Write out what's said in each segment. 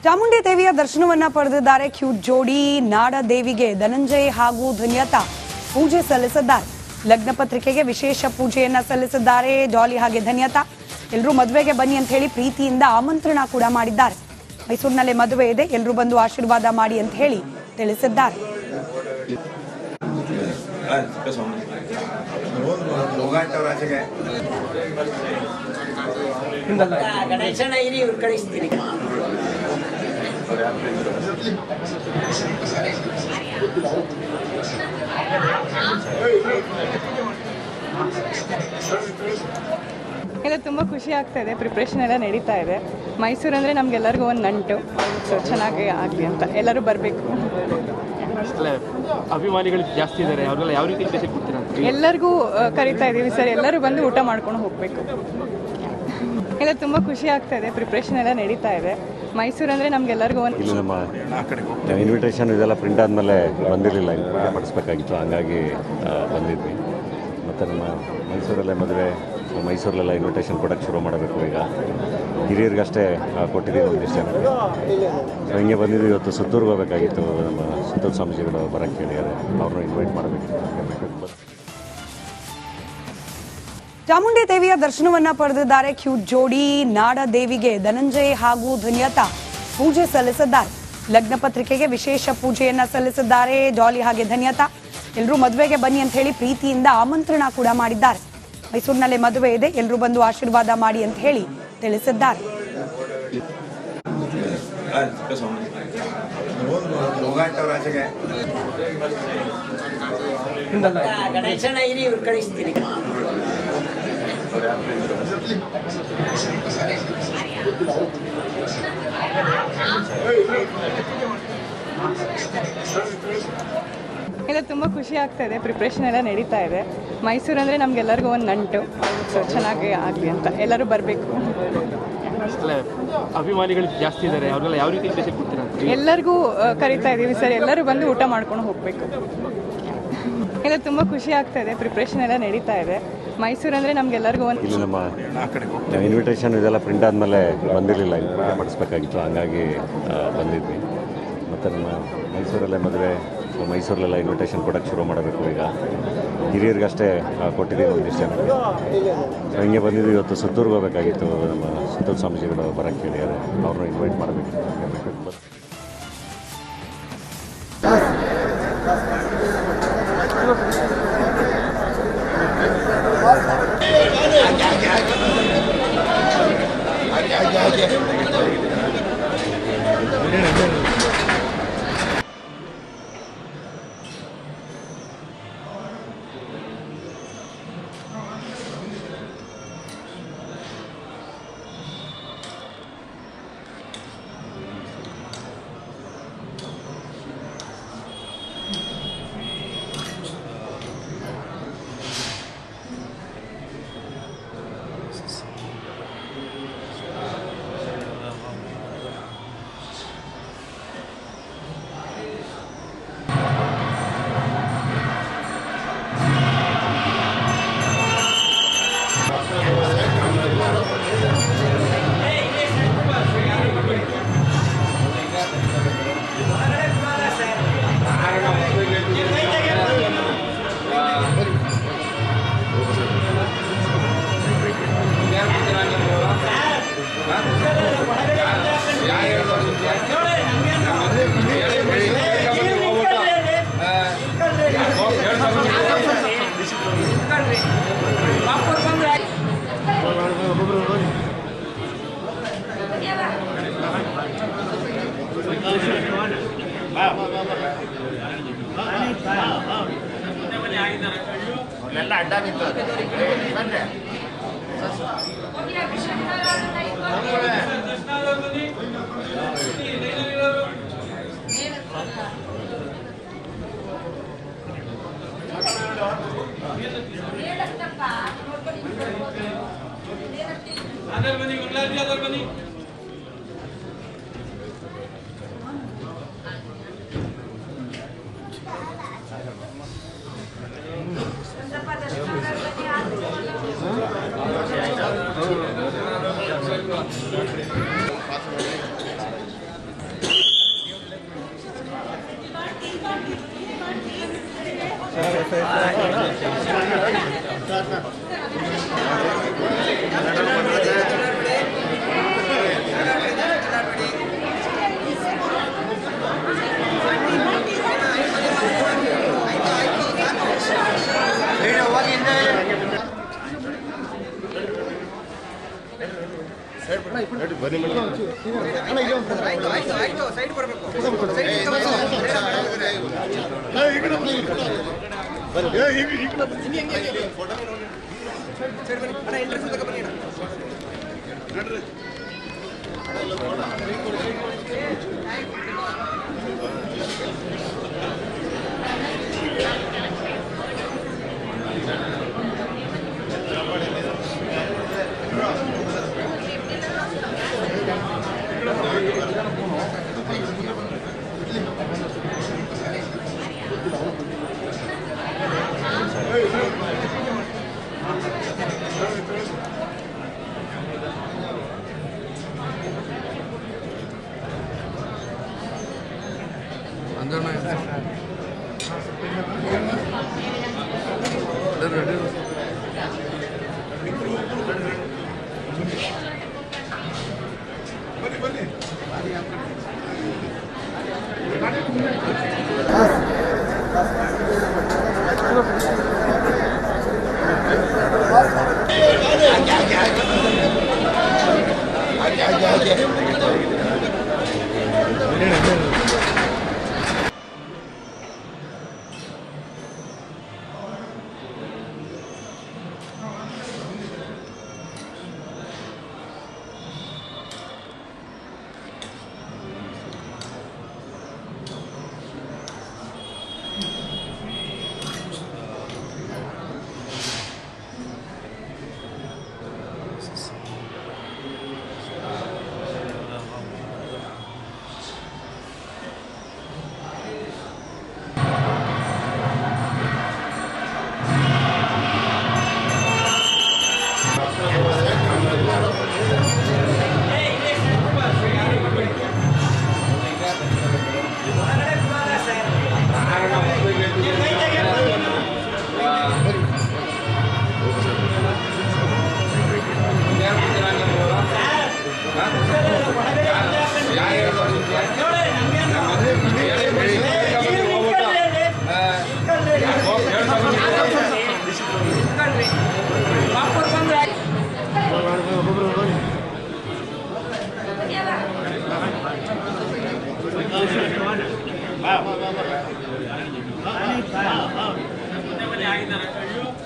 ಚಾಮುಂಡಿ ದೇವಿಯ ದರ್ಶನವನ್ನ ಪಡೆದಿದ್ದಾರೆ ಕ್ಯೂಟ್ ಜೋಡಿ ನಾಡ ದೇವಿಗೆ ಧನಂಜಯ್ ಹಾಗೂ ಧನ್ಯತಾ ಪೂಜೆ ಸಲ್ಲಿಸಿದ್ದಾರೆ. ಲಗ್ನ ಪತ್ರಿಕೆಗೆ ವಿಶೇಷ ಪೂಜೆಯನ್ನ ಸಲ್ಲಿಸಿದ್ದಾರೆ ಡಾಲಿ ಹಾಗೆ ಧನ್ಯತಾ. ಎಲ್ಲರೂ ಮದುವೆಗೆ ಬನ್ನಿ ಅಂತ ಹೇಳಿ ಪ್ರೀತಿಯಿಂದ ಆಮಂತ್ರಣ ಕೂಡ ಮಾಡಿದ್ದಾರೆ. ಮೈಸೂರಿನಲ್ಲೇ ಮದುವೆ ಇದೆ, ಎಲ್ಲರೂ ಬಂದು ಆಶೀರ್ವಾದ ಮಾಡಿ ಅಂತ ಹೇಳಿ ತಿಳಿಸಿದ್ದಾರೆ. ಎಲ್ಲ ತುಂಬ ಖುಷಿ ಆಗ್ತಾ ಇದೆ. ಪ್ರಿಪ್ರೇಷನ್ ಎಲ್ಲ ನಡೀತಾ ಇದೆ. ಮೈಸೂರು ಅಂದರೆ ನಮಗೆಲ್ಲರಿಗೂ ಒಂದು ನಂಟು. ಸೊ ಚೆನ್ನಾಗಿ ಆಗಲಿ ಅಂತ ಎಲ್ಲರೂ ಬರಬೇಕು. ಅಭಿಮಾನಿಗಳು ಜಾಸ್ತಿ ಇದ್ದಾರೆ, ಅವರೆಲ್ಲ ಯಾವ ರೀತಿ ಇಂಟ್ರೆಸ್ಟ್ ಕೊಡ್ತೀರಾ? ಎಲ್ಲರಿಗೂ ಕರಿತಾ ಇದ್ದೀವಿ ಸರ್, ಎಲ್ಲರೂ ಬಂದು ಊಟ ಮಾಡ್ಕೊಂಡು ಹೋಗಬೇಕು. ಎಲ್ಲ ತುಂಬ ಖುಷಿ ಆಗ್ತಾ ಇದೆ. ಪ್ರಿಪ್ರೇಷನ್ ಎಲ್ಲ ನಡೀತಾ ಇದೆ. ಮೈಸೂರು ಅಂದರೆ ನಮಗೆಲ್ಲರಿಗೂ ಒಂದು ಇಲ್ಲಿ ನಮ್ಮ ಇನ್ವಿಟೇಷನ್ ಇದೆಲ್ಲ ಪ್ರಿಂಟ್ ಆದಮೇಲೆ ಬಂದಿರಲಿಲ್ಲ, ಮಾಡಿಸ್ಬೇಕಾಗಿತ್ತು, ಹಂಗಾಗಿ ಬಂದಿದ್ವಿ. ಮತ್ತು ನಮ್ಮ ಮೈಸೂರಲ್ಲೇ ಮದುವೆ, ಮೈಸೂರಲ್ಲೆಲ್ಲ ಇನ್ವಿಟೇಷನ್ ಕೊಡೋಕ್ಕೆ ಶುರು ಮಾಡಬೇಕು. ಈಗ ಹಿರಿಯರಿಗಷ್ಟೇ ಕೊಟ್ಟಿದ್ದೀವಿ ಒಂದಿಷ್ಟು ಜನಕ್ಕೆ. ಸೊ ಹಿಂಗೆ ಬಂದಿದ್ವಿ. ಇವತ್ತು ಸುತ್ತೂರ್ಗೆ ಹೋಗಬೇಕಾಗಿತ್ತು, ನಮ್ಮ ಸುತ್ತೂರು ಸ್ವಾಮೀಜಿಗಳು ಬರೋಕ್ಕೆ ಹೇಳಿದ್ದಾರೆ, ಅವ್ರನ್ನ ಇನ್ವೈಟ್ ಮಾಡಬೇಕಿತ್ತು. ಚಾಮುಂಡಿ ದೇವಿಯ ದರ್ಶನವನ್ನ ಪಡೆದಿದ್ದಾರೆ ಕ್ಯೂಟ್ ಜೋಡಿ ನಾಡ ದೇವಿಗೆ ಧನಂಜಯ್ ಹಾಗೂ ಧನ್ಯತಾ ಪೂಜೆ ಸಲ್ಲಿಸಿದ್ದಾರೆ. ಲಗ್ನ ಪತ್ರಿಕೆಗೆ ವಿಶೇಷ ಪೂಜೆಯನ್ನ ಸಲ್ಲಿಸಿದ್ದಾರೆ ಡಾಲಿ ಹಾಗೆ ಧನ್ಯತಾ. ಎಲ್ಲರೂ ಮದುವೆಗೆ ಬನ್ನಿ ಅಂತ ಹೇಳಿ ಪ್ರೀತಿಯಿಂದ ಆಮಂತ್ರಣ ಕೂಡ ಮಾಡಿದ್ದಾರೆ. ಮೈಸೂರಿನಲ್ಲೇ ಮದುವೆ ಇದೆ, ಎಲ್ಲರೂ ಬಂದು ಆಶೀರ್ವಾದ ಮಾಡಿ ಅಂತ ಹೇಳಿ ತಿಳಿಸಿದ್ದಾರೆ. ಎಲ್ಲ ತುಂಬ ಖುಷಿ ಆಗ್ತಾ ಇದೆ. ಪ್ರಿಪ್ರೇಷನ್ ಎಲ್ಲ ನಡೀತಾ ಇದೆ. ಮೈಸೂರು ಅಂದರೆ ನಮಗೆಲ್ಲರಿಗೂ ಒಂದು ನಂಟು. ಸೊ ಚೆನ್ನಾಗಿ ಆಗಲಿ ಅಂತ ಎಲ್ಲರೂ ಬರಬೇಕು. ಅಭಿಮಾನಿಗಳು ಜಾಸ್ತಿ ಇದ್ದಾರೆ, ಅವರೆಲ್ಲ ಯಾವ ರೀತಿ ಇಂಟ್ರೆಸ್ಟ್ ಕೊಡ್ತೀರಾ? ಎಲ್ಲರಿಗೂ ಕರಿತಾ ಇದ್ದೀವಿ ಸರ್, ಎಲ್ಲರೂ ಬಂದು ಊಟ ಮಾಡ್ಕೊಂಡು ಹೋಗಬೇಕು. ಎಲ್ಲ ತುಂಬ ಖುಷಿ ಆಗ್ತಾ ಇದೆ. ಪ್ರಿಪ್ರೇಷನ್ ಎಲ್ಲ ನಡೀತಾ ಇದೆ. ಮೈಸೂರು ಅಂದರೆ ನಮಗೆಲ್ಲರಿಗೂ ಒಂದು ಇಲ್ಲಿ ನಮ್ಮ ಇನ್ವಿಟೇಷನ್ ಇದೆಲ್ಲ ಪ್ರಿಂಟ್ ಆದಮೇಲೆ ಬಂದಿರಲಿಲ್ಲ, ಮಾಡಿಸ್ಬೇಕಾಗಿತ್ತು, ಹಂಗಾಗಿ ಬಂದಿದ್ವಿ. ಮತ್ತು ನಮ್ಮ ಮೈಸೂರಲ್ಲೇ ಮದುವೆ, ಮೈಸೂರಲ್ಲೆಲ್ಲ ಇನ್ವಿಟೇಷನ್ ಕೊಡೋಕ್ಕೆ ಶುರು ಮಾಡಬೇಕು. ಈಗ ಹಿರಿಯರಿಗಷ್ಟೇ ಕೊಟ್ಟಿದ್ದೀವಿ ಒಂದಿಷ್ಟು ಜನಕ್ಕೆ. ಸೊ ಹಿಂಗೆ ಬಂದಿದ್ವಿ. ಇವತ್ತು ಸುತ್ತೂರ್ಗೆ ಹೋಗಬೇಕಾಗಿತ್ತು, ನಮ್ಮ ಸುತ್ತೂರು ಸ್ವಾಮೀಜಿಗಳು ಬರೋಕ್ಕೆ ಹೇಳಿದ್ದಾರೆ, ಅವ್ರನ್ನ ಇನ್ವೈಟ್ ಮಾಡಬೇಕಿತ್ತು. ಅಡ್ಡ ಬಿತ್ತು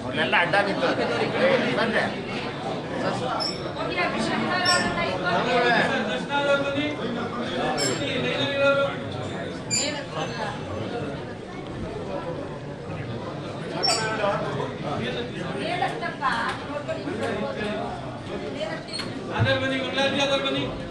ಅವನ್ನೆಲ್ಲ ಅಡ್ಡ ನಿಂತು ಬಂದ್ರೆ बनी